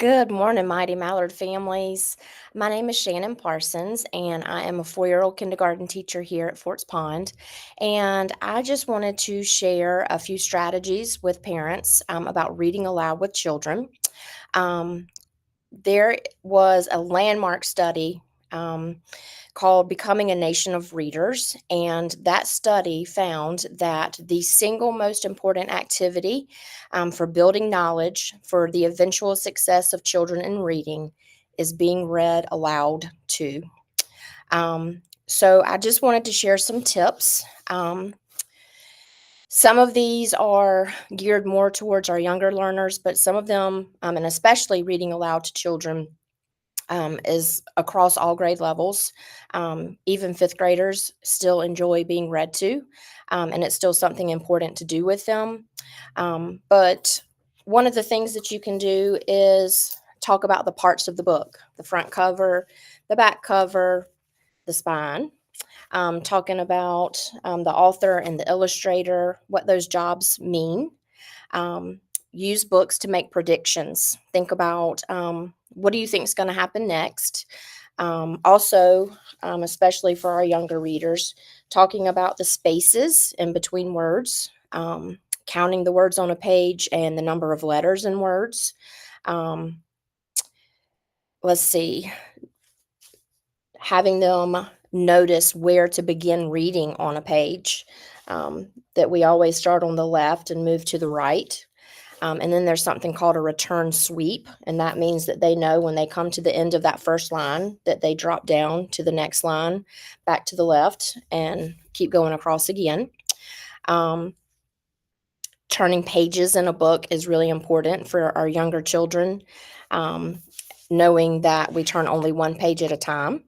Good morning, Mighty Mallard families. My name is Shannon Parsons, and I am a 4-year-old kindergarten teacher here at Forts Pond. And I just wanted to share a few strategies with parents about reading aloud with children. Um, there was a landmark study um, called Becoming a Nation of Readers, and that study found that the single most important activity for building knowledge for the eventual success of children in reading is being read aloud to. So I just wanted to share some tips. Some of these are geared more towards our younger learners, but some of them, and especially reading aloud to children, is across all grade levels. Even fifth graders still enjoy being read to, and it's still something important to do with them. But one of the things that you can do is talk about the parts of the book: the front cover, the back cover, the spine. Talking about the author and the illustrator, what those jobs mean. Um, Use books to make predictions. Think about what do you think is going to happen next. Also, especially for our younger readers, talking about the spaces in between words, counting the words on a page and the number of letters in words. Um, let's see, having them notice where to begin reading on a page, that we always start on the left and move to the right. And then there's something called a return sweep, and that means that they know when they come to the end of that first line that they drop down to the next line, back to the left, and keep going across again. Um, Turning pages in a book is really important for our younger children, um, knowing that we turn only one page at a time.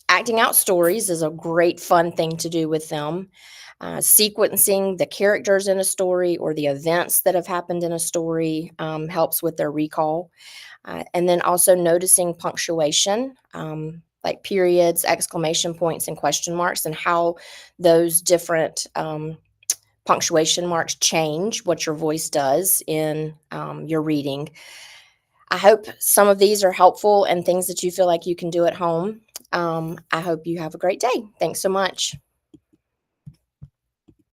Acting out stories is a great fun thing to do with them. Sequencing the characters in a story or the events that have happened in a story helps with their recall. And then also noticing punctuation, like periods, exclamation points, and question marks, and how those different punctuation marks change what your voice does in your reading. I hope some of these are helpful and things that you feel like you can do at home. I hope you have a great day. Thanks so much.